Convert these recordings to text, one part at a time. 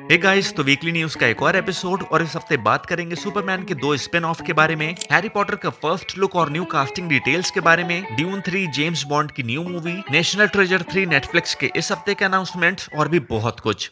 Hey guys, तो weekly news का एक और एपिसोड और इस हफ्ते बात करेंगे सुपरमैन के दो स्पिन ऑफ के बारे में, हैरी पॉटर का फर्स्ट लुक और न्यू कास्टिंग डिटेल्स के बारे में, ड्यून 3 जेम्स बॉन्ड की new movie, national treasure 3 Netflix के इस हफ्ते के अनाउंसमेंट्स और भी बहुत कुछ।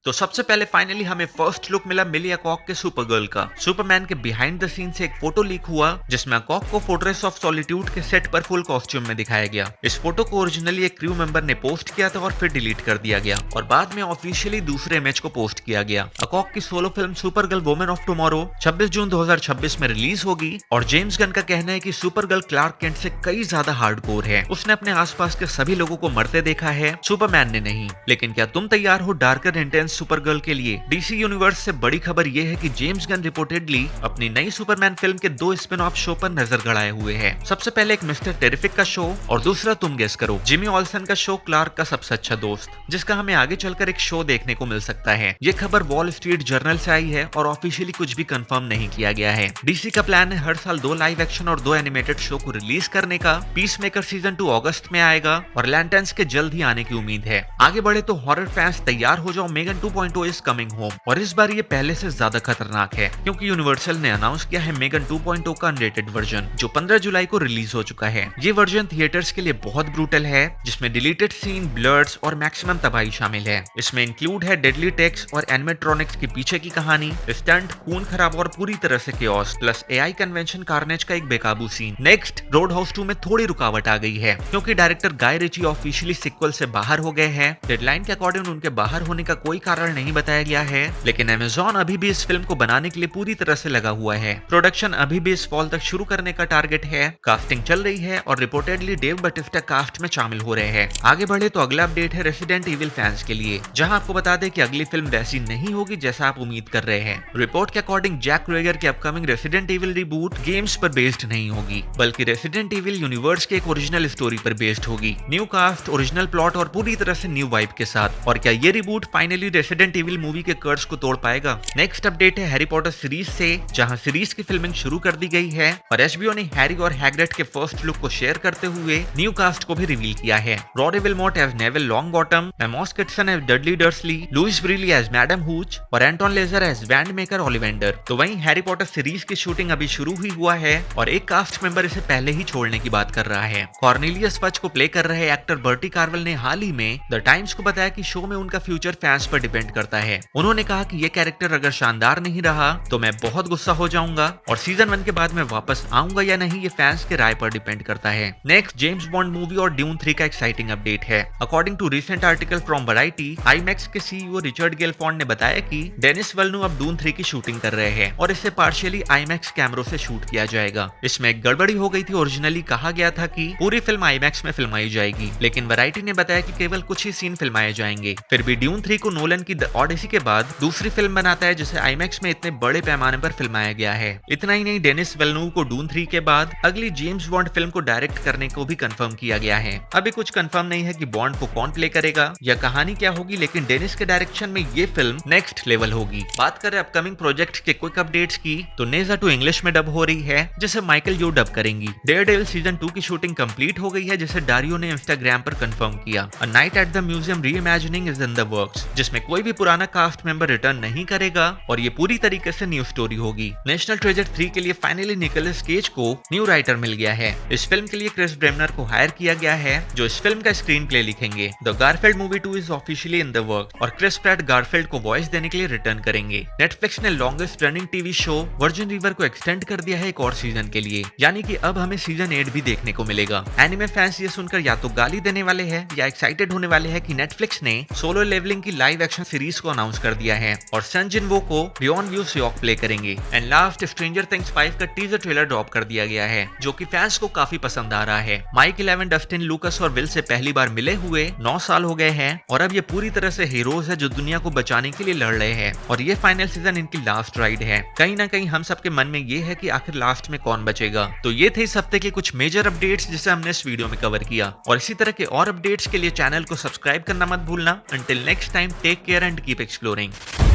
तो सबसे पहले फाइनली हमें फर्स्ट लुक मिला मिलिया कॉक के सुपरगर्ल का। सुपरमैन के बिहाइंड द सीन से एक फोटो लीक हुआ जिसमें कॉक को फोर्ट्रेस ऑफ सॉलिट्यूड के सेट पर फुल कॉस्ट्यूम में दिखाया गया। इस फोटो को ओरिजिनली एक क्रू मेंबर ने पोस्ट किया था और फिर डिलीट कर दिया गया और बाद में ऑफिशियली दूसरे इमेज को पोस्ट किया गया। अकॉक की solo film Supergirl women of tomorrow 26 जून 2026 में रिलीज होगी और जेम्स गन का कहना है कि सुपरगर्ल क्लार्क केंट से कई ज्यादा हार्डकोर है। उसने अपने आसपास के सभी लोगों को मरते देखा है, सुपरमैन ने नहीं। लेकिन क्या तुम तैयार हो डार्कर इंटेंस सुपरगर्ल के लिए? डीसी यूनिवर्स से बड़ी खबर यह है कि जेम्स गन रिपोर्टेडली अपनी नई सुपरमैन फिल्म के दो स्पिन ऑफ शो पर नजर गड़ाए हुए हैं। सबसे पहले एक मिस्टर टेरिफिक का शो और दूसरा तुम गेस करो, जिमी ऑल्सन का शो क्लार्क का सबसे अच्छा दोस्त, जिसका हमें आगे चलकर एक शो देखने को मिल सकता है। ये खबर वॉल स्ट्रीट जर्नल से आई है और ऑफिशियली कुछ भी कंफर्म नहीं किया गया है। डीसी का प्लान है हर साल 2 लाइव एक्शन और 2 एनिमेटेड शो को रिलीज करने का। पीसमेकर सीजन 2 अगस्त में आएगा और लैंटर्न्स के जल्द ही आने की उम्मीद है। आगे बढ़े तो हॉरर फैंस तैयार हो जाओ, मेगन 2.0 इज कमिंग होम और इस बार ये पहले से ज्यादा खतरनाक है क्योंकि यूनिवर्सल ने अनाउंस किया है मेगन 2.0 का अनरेटेड वर्जन जो 15 जुलाई को रिलीज हो चुका है। ये वर्जन थिएटर्स के लिए बहुत ब्रूटल है, जिसमें डिलीटेड सीन, ब्लर्स और मैक्सिमम तबाही शामिल है। इसमें इंक्लूड है डेडली टेक्स्ट और एनिमेट्रॉनिक्स के पीछे की कहानी, स्टंट, खून खराब और पूरी तरह से chaos, plus AI convention carnage का एक बेकाबू सीन। नेक्स्ट, रोड हाउस 2 में थोड़ी रुकावट आ गई है क्योंकि डायरेक्टर गाय रिची ऑफिशियली सिक्वल से बाहर हो गए हैं। डेडलाइन के अकॉर्डिंग उनके बाहर होने का कोई कारण नहीं बताया गया है, लेकिन अमेज़न अभी भी इस फिल्म को बनाने के लिए पूरी तरह से लगा हुआ है। प्रोडक्शन अभी भी इस फॉल तक शुरू करने का टारगेट है। कास्टिंग चल रही है और रिपोर्टेडली डेव बटिस्टा कास्ट में शामिल हो रहे हैं। आगे बढ़े तो अगला अपडेट है रेसिडेंट इविल फैंस के लिए, जहां आपको बता दें कि अगली फिल्म वैसी नहीं होगी जैसा आप उम्मीद कर रहे हैं। रिपोर्ट के अकॉर्डिंग जैक क्रेगर की upcoming resident evil reboot games पर बेस्ड नहीं होगी, बल्कि रेसिडेंट इविल यूनिवर्स के एक ओरिजिनल स्टोरी पर बेस्ड होगी। न्यू कास्ट, ओरिजिनल प्लॉट और पूरी तरह से न्यू वाइब के साथ। और क्या ये reboot finally resident evil movie के कर्स को तोड़ पाएगा? नेक्स्ट अपडेट है हैरी पॉटर सीरीज से, जहां सीरीज की फिल्मिंग शुरू कर दी गई है और एचबीओ ने हैरी और हैग्रिड के फर्स्ट लुक को शेयर करते हुए न्यू कास्ट को भी रिवील किया है। Rory Wilmot as Neville Longbottom, Amos Kitson as Dudley Dursley, Louis Brealey as Madam Hooch और Anton Lesser as wand maker Ollivander. तो वहीं हैरी पॉटर सीरीज की शूटिंग अभी शुरू ही हुआ है और एक कास्ट मेंबर इसे पहले ही छोड़ने की बात कर रहा है। कॉर्नेलियस फच को प्ले कर रहे एक्टर बर्टी कार्वल ने हाल ही में द टाइम्स को बताया कि शो में उनका फ्यूचर फैंस पर डिपेंड करता है। उन्होंने कहा कि ये कैरेक्टर अगर शानदार नहीं रहा तो मैं बहुत गुस्सा हो जाऊंगा और सीजन 1 के बाद मैं वापस आऊंगा या नहीं ये फैंस के राय पर डिपेंड करता है। नेक्स्ट, जेम्स बॉन्ड मूवी और ड्यून 3 का एक्साइटिंग अपडेट है। According to recent article from Variety, IMAX के सीईओ रिचर्ड गेलफॉन्ड ने बताया कि डेनिस विल्नू अब ड्यून 3 की शूटिंग कर रहे हैं और इसे पार्शियली आईमैक्स कैमरों से शूट किया जाएगा। इसमें एक गड़बड़ी हो गई थी। ओरिजिनली कहा गया था कि पूरी फिल्म आईमैक्स में फिल्माई जाएगी, लेकिन वैरायटी ने बताया कि केवल कुछ ही सीन फिल्माए जाएंगे। फिर भी ड्यून 3 को नोलन की द ऑडिसी के बाद दूसरी फिल्म बनाता है जिसे आईमैक्स में इतने बड़े पैमाने पर फिल्माया गया है। इतना ही नहीं, डेनिस विल्नूव को ड्यून 3 के बाद अगली जेम्स बॉन्ड फिल्म को डायरेक्ट करने को भी कंफर्म किया गया है। अभी कुछ कंफर्म नहीं है कि बॉन्ड को कौन प्ले करेगा या कहानी क्या होगी, लेकिन डेनिस के डायरेक्शन में ये फिल्म नेक्स्ट लेवल होगी। बात करें अपकमिंग प्रोजेक्ट के क्विक अपडेट्स की, तो नेजा 2 इंग्लिश में डब हो रही है जिसे माइकल यू डब करेंगी। डेयरडेविल सीजन 2 की शूटिंग कंप्लीट हो गई है जिसे डारियो ने इंस्टाग्राम पर कंफर्म किया। A night at the museum reimagining is in the works, जिसमें कोई भी पुराना कास्ट मेंबर रिटर्न नहीं करेगा और ये पूरी तरीके से न्यू स्टोरी होगी। नेशनल ट्रेजर 3 के लिए फाइनली निकोलस केज को न्यू राइटर मिल गया है। इस फिल्म के लिए क्रिस ब्रेमनर को हायर किया गया है जो इस फिल्म का स्क्रीन प्ले लिखेंगे। The Garfield movie 2 is officially in the work और क्रिस प्रैट गारफील्ड को वॉइस देने के लिए रिटर्न करेंगे। नेटफ्लिक्स ने longest running TV show virgin river को एक्सटेंड कर दिया है एक और सीजन के लिए, यानी कि अब हमें सीजन 8 भी देखने को मिलेगा। एनिमे फैंस ये सुनकर या तो गाली देने वाले हैं या एक्साइटेड होने वाले हैं कि नेटफ्लिक्स ने सोलो लेवलिंग की लाइव एक्शन सीरीज को अनाउंस कर दिया है और सन जिनवो को बियॉन्ड व्यू सियोक प्ले करेंगे। एंड लास्ट, स्ट्रेंजर थिंग्स 5 का टीजर ट्रेलर ड्रॉप कर दिया गया है जो कि फैंस को काफी पसंद आ रहा है। माइक 11, डस्टिन, लूकस और विल से पहली बार मिले हुए 9 साल हो गए हैं और अब ये पूरी तरह से हीरोज है जो दुनिया को बचाने के लिए लड़ रहे हैं और ये फाइनल सीजन इनकी लास्ट राइड है। कहीं ना कहीं हम सबके मन में ये है कि आखिर लास्ट में कौन बचेगा। तो ये थे इस हफ्ते के कुछ मेजर अपडेट्स जिसे हमने इस वीडियो में कवर किया और इसी तरह के और अपडेट्स के लिए चैनल को सब्सक्राइब करना मत भूलना। Until next time, take care and keep exploring.